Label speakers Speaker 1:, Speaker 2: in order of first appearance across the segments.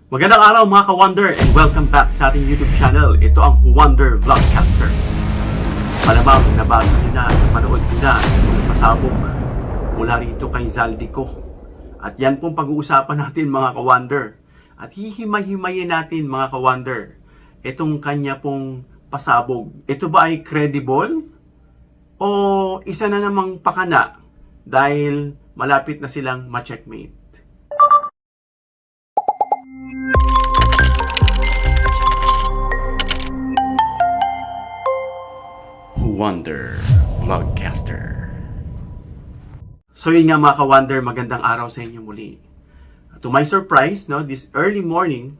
Speaker 1: Magandang araw mga ka-Wonder and welcome back sa ating YouTube channel. Ito ang Wonder Vlogcaster. Malamang nabasa nyo na, napanood nyo na yung pasabog mula rito kay Zaldico. At yan pong pag-uusapan natin mga ka-Wonder. At hihimay-himayin natin mga ka-Wonder itong kanya pong pasabog. Ito ba ay credible? O isa na namang pakana dahil malapit na silang ma-checkmate? Wonder Vlogcaster. So yun nga mga ka-Wonder, magandang araw sa inyo muli. To my surprise, no, this early morning,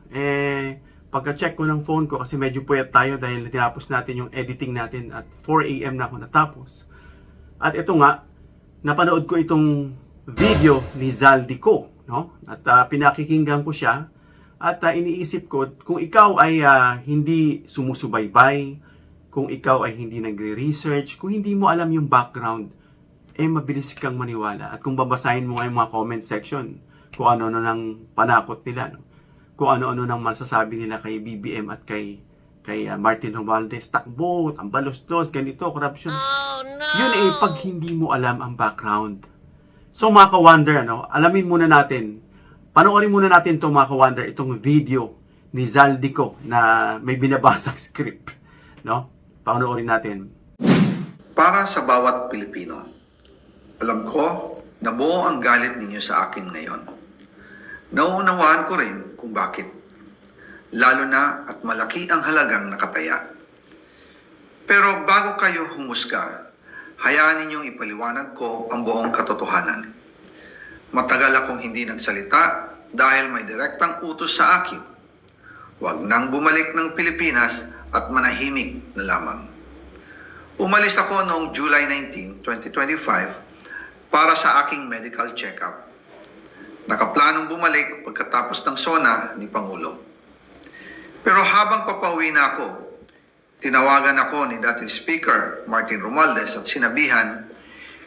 Speaker 1: pagka-check ko ng phone ko kasi medyo puyat tayo dahil tinapos natin yung editing natin at 4 AM na ako natapos. At ito nga, napanood ko itong video ni Zaldico, no? At pinakikinggan ko siya at iniisip ko kung ikaw ay hindi sumusubaybay, kung ikaw ay hindi nagre-research, kung hindi mo alam yung background, mabilis kang maniwala. At kung babasahin mo nga yung mga comment section, kung ano-ano ng panakot nila, no? Kung ano-ano ng masasabi nila kay BBM at kay Martin Romualdez, takbo, ang balos-los, ganito, corruption. Oh, no! Yun pag hindi mo alam ang background. So mga ka-Wonder, alamin muna natin, panoorin muna natin itong mga ka-Wonder, itong video ni Zaldico na may binabasang script, no? Panoorin natin.
Speaker 2: Para sa bawat Pilipino, alam ko na buo ang galit ninyo sa akin ngayon. Nauunawaan ko rin kung bakit. Lalo na at malaki ang halagang nakataya. Pero bago kayo humusga, hayaan ninyong ipaliwanag ko ang buong katotohanan. Matagal akong hindi nagsalita dahil may direktang utos sa akin. Huwag nang bumalik ng Pilipinas at manahimik na lamang. Umalis ako noong July 19, 2025 para sa aking medical check-up. Nakaplanong bumalik pagkatapos ng SONA ni Pangulo. Pero habang papauwi na ako, tinawagan ako ni dating Speaker Martin Romualdez at sinabihan,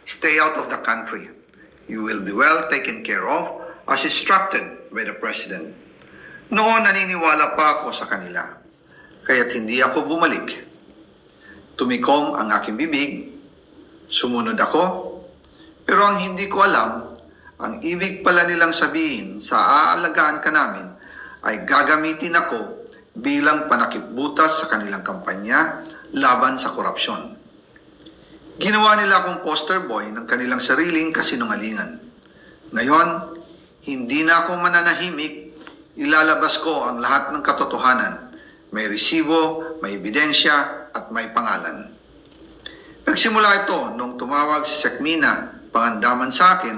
Speaker 2: "Stay out of the country. You will be well taken care of as instructed by the President." Noon naniniwala pa ako sa kanila. Kaya't hindi ako bumalik. Tumikom ang aking bibig, sumunod ako, pero ang hindi ko alam, ang ibig pala nilang sabihin sa aalagaan ka namin ay gagamitin ako bilang panakipbutas sa kanilang kampanya laban sa korupsyon. Ginawa nila akong poster boy ng kanilang sariling kasinungalingan. Ngayon, hindi na ako mananahimik, ilalabas ko ang lahat ng katotohanan. May resibo, may ebidensya, at may pangalan. Nagsimula ito nung tumawag si Sekmina Pangandaman sa akin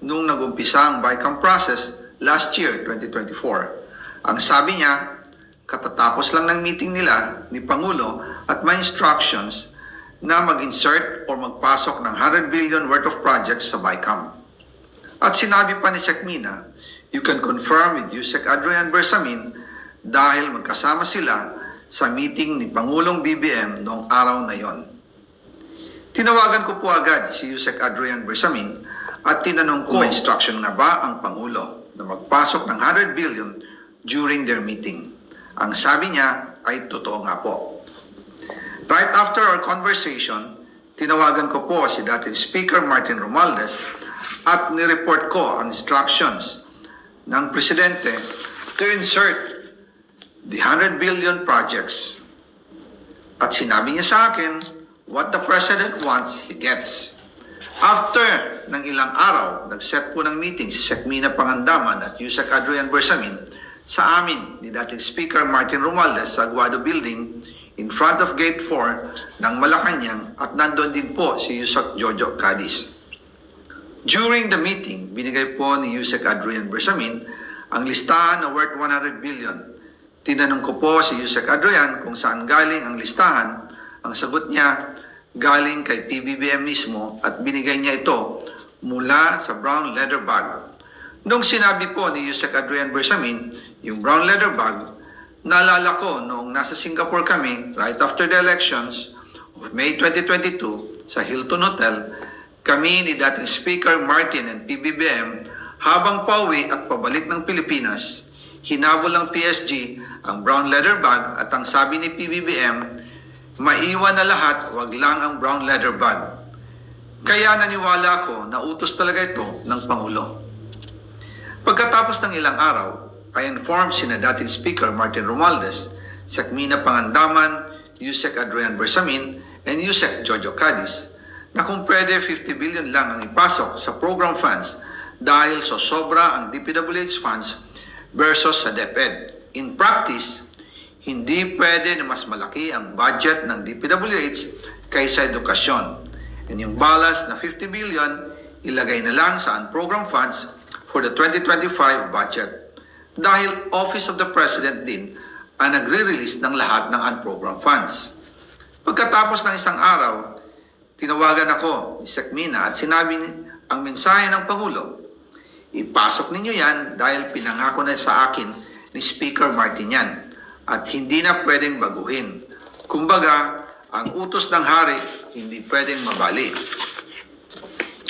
Speaker 2: nung nagumpisa ang BICAM process last year, 2024. Ang sabi niya, katatapos lang ng meeting nila ni Pangulo at may instructions na mag-insert o magpasok ng 100 billion worth of projects sa BICAM. At sinabi pa ni Sekmina, "You can confirm with Yusek Adrian Bersamin dahil magkasama sila sa meeting ni Pangulong BBM noong araw na yon." Tinawagan ko po agad si Yusek Adrian Bersamin at tinanong ko, instruction nga ba ang Pangulo na magpasok ng 100 billion during their meeting? Ang sabi niya ay totoo nga po. Right after our conversation, tinawagan ko po si dating Speaker Martin Romualdez at nireport ko ang instructions ng Presidente to insert the 100 billion projects. At sinabi niya sa akin, what the President wants, he gets. After ng ilang araw, nag-set po ng meeting si Sekmina Pangandaman at Yusek Adrian Bersamin sa amin ni dating Speaker Martin Romualdez sa Aguado Building in front of Gate 4 ng Malacanang at nandun din po si Yusek Jojo Cadiz. During the meeting, binigay po ni Yusek Adrian Bersamin ang listahan na worth 100 billion. Tinanong ko po si Yusek Adrian kung saan galing ang listahan. Ang sagot niya, galing kay PBBM mismo at binigay niya ito mula sa brown leather bag. Nung sinabi po ni Yusek Adrian Bersamin, yung brown leather bag, naalala ko noong nasa Singapore kami right after the elections of May 2022 sa Hilton Hotel, kami ni dating Speaker Martin and PBBM habang pauwi at pabalik ng Pilipinas, Hinabol ng PSG ang brown leather bag at ang sabi ni PBBM, maiwan na lahat, wag lang ang brown leather bag. Kaya naniwala ako na utos talaga ito ng Pangulo. Pagkatapos ng ilang araw, I informed sina dating Speaker Martin Romualdez, Sekmina Pangandaman, Yusek Adrian Bersamin, and Yusek Jojo Cadiz na kung pwede 50 billion lang ang ipasok sa program funds dahil sobra ang DPWH funds versus sa DepEd. In practice, hindi pwede na mas malaki ang budget ng DPWH kaysa edukasyon. And yung balance na 50 billion, ilagay na lang sa program funds for the 2025 budget. Dahil Office of the President din ang nagre-release ng lahat ng unprogram funds. Pagkatapos ng isang araw, tinawagan ako ni Sekmina at sinabi ang mensahe ng Pangulo, ipasok ninyo yan dahil pinangako na sa akin ni Speaker Martin yan at hindi na pwedeng baguhin. Kumbaga, ang utos ng hari hindi pwedeng mabali.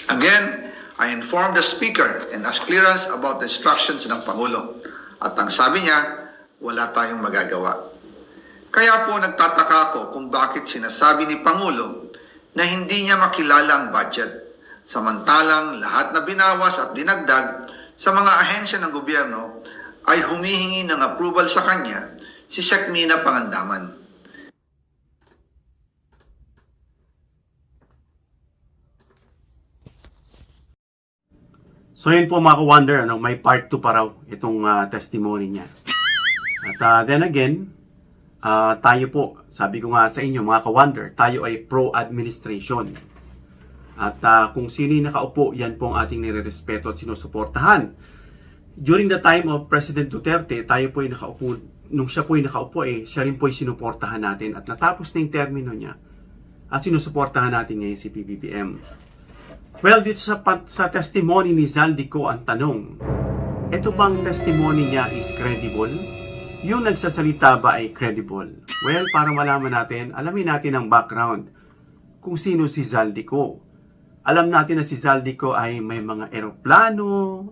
Speaker 2: Again, I informed the Speaker and asked clearance about the instructions ng Pangulo. At ang sabi niya, wala tayong magagawa. Kaya po nagtataka ako kung bakit sinasabi ni Pangulo na hindi niya makilala ang budget. Samantalang lahat na binawas at dinagdag sa mga ahensya ng gobyerno ay humihingi ng approval sa kanya si Sekmina Pangandaman.
Speaker 1: So yun po mga ka-wonder, may part 2 pa raw itong testimony niya. At then again, tayo po, sabi ko nga sa inyo mga ka-wonder, tayo ay pro-administration. At kung sino yung nakaupo, yan po ang ating nire-respeto at sinusuportahan. During the time of President Duterte, tayo po ay nakaupo, nung siya po ay nakaupo, siya rin po ay sinuportahan natin. At natapos na yung termino niya, at sinusuportahan natin ngayon si PBBM. Well, dito sa testimony ni Zaldico ang tanong, ito bang testimony niya is credible? Yung nagsasalita ba ay credible? Well, para malaman natin, alamin natin ang background kung sino si Zaldico. Alam natin na si Zaldico ay may mga eroplano,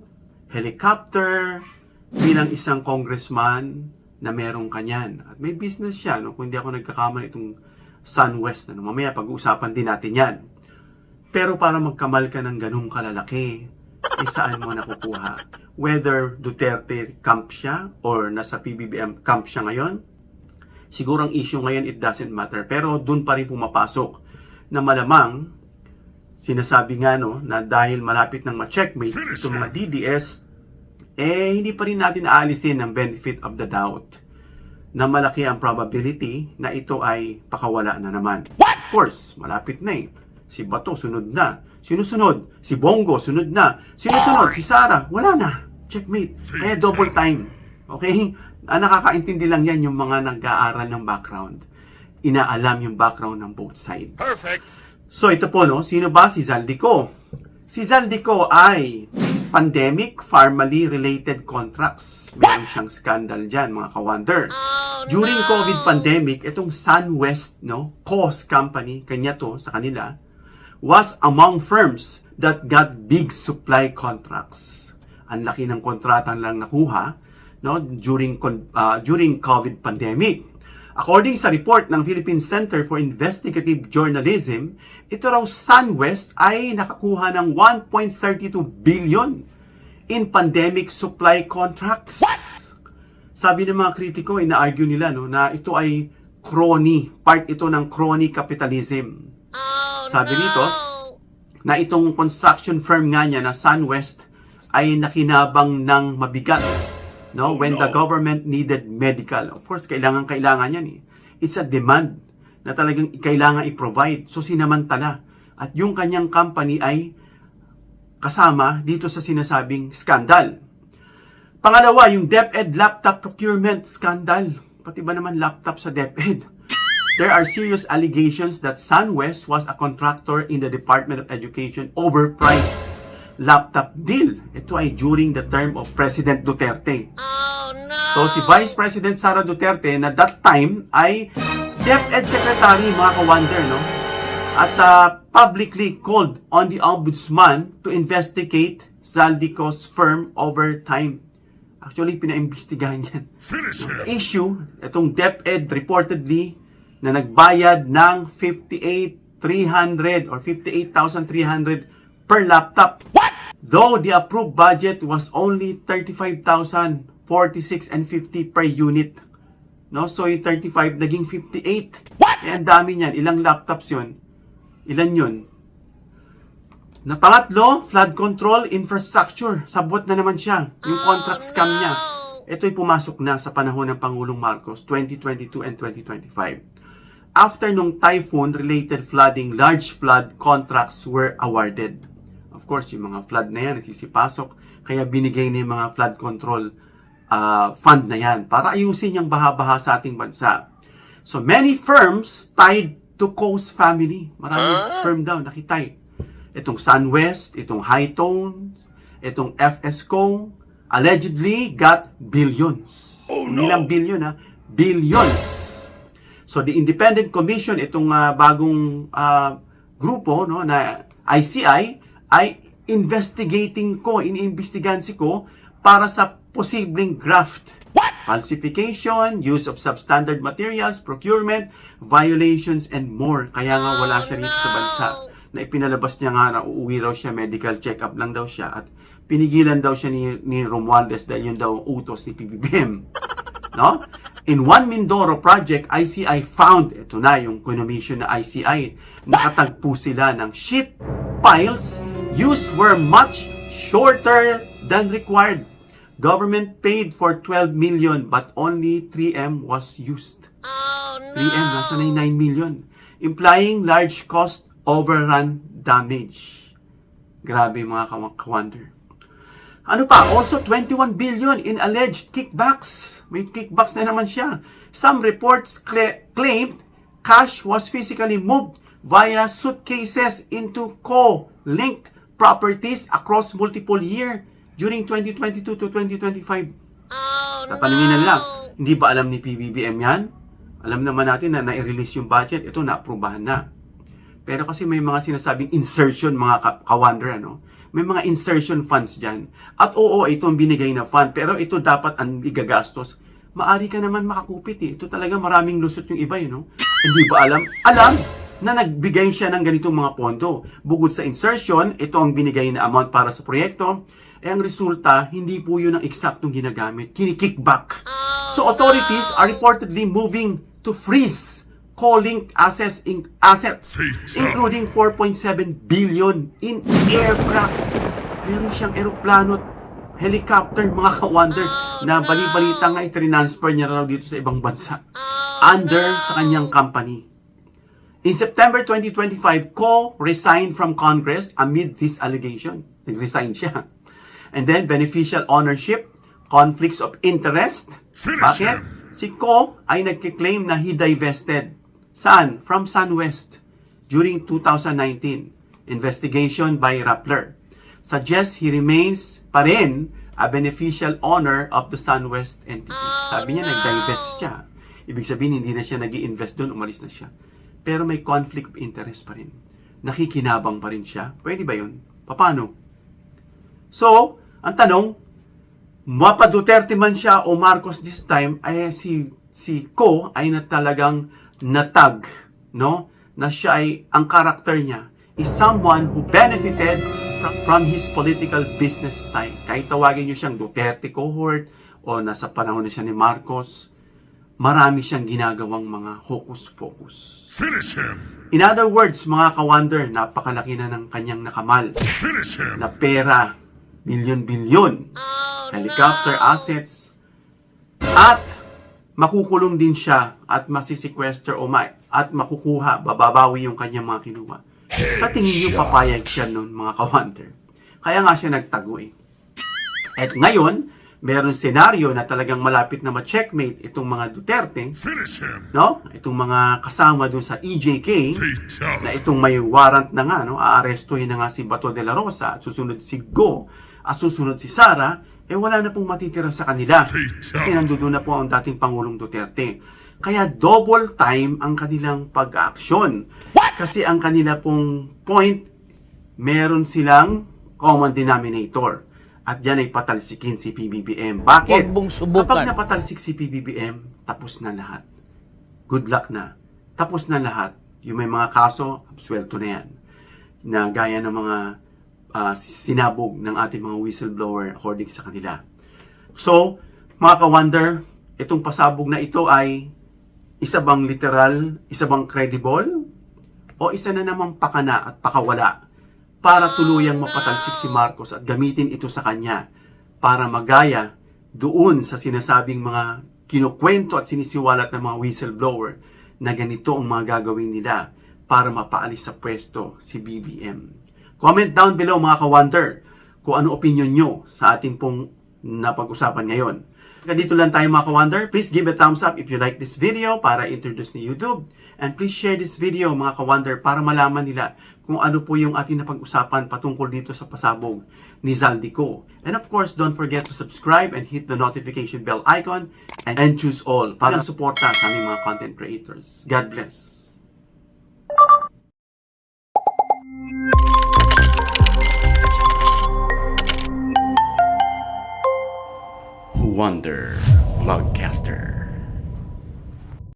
Speaker 1: helicopter, bilang isang congressman na merong kanyan. At may business siya, no? Kung hindi ako nagkakamali itong SunWest. Mamaya pag-uusapan din natin yan. Pero para magkamal ka ng ganung kalalaki, saan mo nakukuha? Whether Duterte camp siya or nasa PBBM camp siya ngayon, siguro ang issue ngayon it doesn't matter. Pero dun pa rin pumapasok na malamang sinasabi nga na dahil malapit ng ma-checkmate itong mga DDS, hindi pa rin natin aalisin ang benefit of the doubt na malaki ang probability na ito ay pakawala na naman. Of course, malapit na Si Bato, sunod na. Sinusunod. Si Bongo, sunod na. Sinusunod. Si Sara, wala na. Checkmate. Kaya double time. Okay? Nakakaintindi lang yan yung mga nag-aaral ng background. Inaalam yung background ng both sides.
Speaker 3: Perfect.
Speaker 1: So ito po, sino ba si Zaldico? Si Zaldico ay pandemic pharmacy related contracts. Meron siyang scandal dyan, mga ka-wonder. During COVID pandemic, itong SunWest, Coast Company, kanya to sa kanila, was among firms that got big supply contracts. Ang laki ng kontrata lang nakuha during COVID pandemic. According sa report ng Philippine Center for Investigative Journalism, ito raw SunWest ay nakakuha ng 1.32 billion in pandemic supply contracts. What? Sabi ng mga kritiko, ina-argue nila na ito ay crony, part ito ng crony capitalism. Sabi dito, na itong construction firm nga niya na SunWest ay nakinabang ng mabigat when the government needed medical. Of course, kailangan yan. It's a demand na talagang kailangan i-provide. So, sinamantala. At yung kanyang company ay kasama dito sa sinasabing scandal. Pangalawa, yung DepEd laptop procurement scandal. Pati ba naman laptop sa DepEd? There are serious allegations that SunWest was a contractor in the Department of Education overpriced laptop deal. Ito ay during the term of President Duterte. Oh, no! So si Vice President Sara Duterte na that time ay DepEd Secretary, mga ka-wonder, at publicly called on the Ombudsman to investigate Zaldico's firm over time. Actually, pinaimbestigahan yan. The issue, itong DepEd reportedly na nagbayad ng 58,300 or 58,300 per laptop. Though the approved budget was only 35,046 and 50 per unit. No? So yung 35 naging 58. Eh, ang dami niyan. Ilang laptops yun? Ilan yun? Na pangatlo, flood control infrastructure. Sabot na naman siya. Yung contract scam niya. Ito'y pumasok na sa panahon ng Pangulong Marcos 2022 and 2025. After nung typhoon-related flooding, large flood contracts were awarded. Of course, yung mga flood na yan, nagsisipasok. Kaya binigay na yung mga flood control fund na yan para ayusin yung baha-baha sa ating bansa. So, many firms tied to Co's family. Maraming firm daw nakitay. Itong SunWest, itong Hightone, itong FSCO, allegedly got billions. Hindi lang billion, ha? Billions. So, the Independent Commission, itong bagong grupo, no, na ICI, ay investigating ko, iniimbestigahan si ko para sa posibleng graft. Falsification, use of substandard materials, procurement, violations, and more. Kaya nga wala siya rito sa bansa. Na ipinalabas niya nga na uuwi raw siya, medical check-up lang daw siya at pinigilan daw siya ni Romualdez dahil yun daw utos ni PBBM. No? In one Mindoro project, ICI found, ito na yung commission na ICI, nakatagpo sila ng sheet piles used were much shorter than required. Government paid for 12 million but only 3M was used. 3M, nasa na yung 9 million. Implying large cost overrun damage. Grabe mga ka-wonder. Ano pa? Also 21 billion in alleged kickbacks. May kickbacks na naman siya. Some reports claimed cash was physically moved via suitcases into co-linked properties across multiple years during 2022 to 2025. Sa paninginan lang, hindi ba alam ni PBBM yan? Alam naman natin na na-release yung budget. Ito, na-aprobahan na. Pero kasi may mga sinasabing insertion, mga ka-wonder, ano? May mga insertion funds dyan. At oo, ito ang binigay na fund. Pero ito dapat ang igagastos. Maari ka naman makakupit eh. Ito talaga maraming lusot yung iba, no? Hindi ba alam? Alam na nagbigay siya ng ganitong mga pondo. Bukod sa insertion, ito ang binigay na amount para sa proyekto. Eh ang resulta, hindi po yun ang eksaktong ginagamit. Kini-kickback. So authorities are reportedly moving to freeze co-linked assets, including 4.7 billion in aircraft. Meron siyang aeroplano at helicopter, mga ka-wonder, na bali-balita nga i-transfer niya raw dito sa ibang bansa under sa kanyang company. In September 2025, Co resigned from Congress amid this allegation. Nag-resign siya. And then, beneficial ownership, conflicts of interest. Bakit? Si Co ay nagkiklaim na he divested. Saan? From SunWest during 2019. Investigation by Rappler suggests he remains pa rin a beneficial owner of the SunWest entity. Sabi niya, nag-divest siya. Ibig sabihin, hindi na siya nag-i-invest doon, umalis na siya. Pero may conflict of interest pa rin. Nakikinabang pa rin siya. Pwede ba yun? Paano? So, ang tanong, Mapa Duterte man siya o Marcos this time, ay si Co ay na talagang natag, no? Na siya ay, ang karakter niya is someone who benefited from his political business time. Kahit tawagin niyo siyang Duterte cohort o nasa panahon na siya ni Marcos, marami siyang ginagawang mga hocus-pocus.
Speaker 3: Finish him!
Speaker 1: In other words, mga ka-wonder, napakalaki na ng kanyang nakamal.
Speaker 3: Finish him!
Speaker 1: Na pera, bilyon-bilyon, helicopter assets, at makukulong din siya at masisequester at makukuha, bababawi yung kanyang mga kinuha. Sa tingin niyo papayag siya nun, mga ka-wonder. Kaya nga siya nagtago eh. At ngayon, meron senaryo na talagang malapit na ma-checkmate itong mga Duterte,
Speaker 3: Finish him!
Speaker 1: no? Itong mga kasama dun sa EJK, na itong may warrant na nga, no? Aarestuhin na nga si Bato de la Rosa, at susunod si Go, at susunod si Sara, eh wala na pong matitira sa kanila. Kasi nandoon na po ang dating Pangulong Duterte. Kaya double time ang kanilang pag-aaksyon. Kasi ang kanila pong point, meron silang common denominator. at yan ay patalsikin si PBBM. Bakit?
Speaker 3: Huwag mong subukan.
Speaker 1: Kapag napatalsik si PBBM, tapos na lahat. Good luck na. Tapos na lahat. Yung may mga kaso, absuelto na yan. Na gaya ng mga sinabog ng ating mga whistleblower according sa kanila. So, mga ka-wonder, itong pasabog na ito ay isa bang literal, isa bang credible, o isa na namang pakana at pakawala para tuluyang mapatalsik si Marcos at gamitin ito sa kanya para magaya doon sa sinasabing mga kinukwento at sinisiwalat ng mga whistleblower na ganito ang mga gagawin nila para mapaalis sa pwesto si BBM. Comment down below mga ka-wonder kung ano opinion nyo sa ating pong napag-usapan ngayon. Dito lang tayo mga ka-wonder. Please give a thumbs up if you like this video para introduce ni YouTube. And please share this video mga ka-wonder para malaman nila kung ano po yung ating napag-usapan patungkol dito sa pasabog ni Zaldico. And of course, don't forget to subscribe and hit the notification bell icon and choose all para suporta sa aming mga content creators. God bless. Wonder Vlogcaster.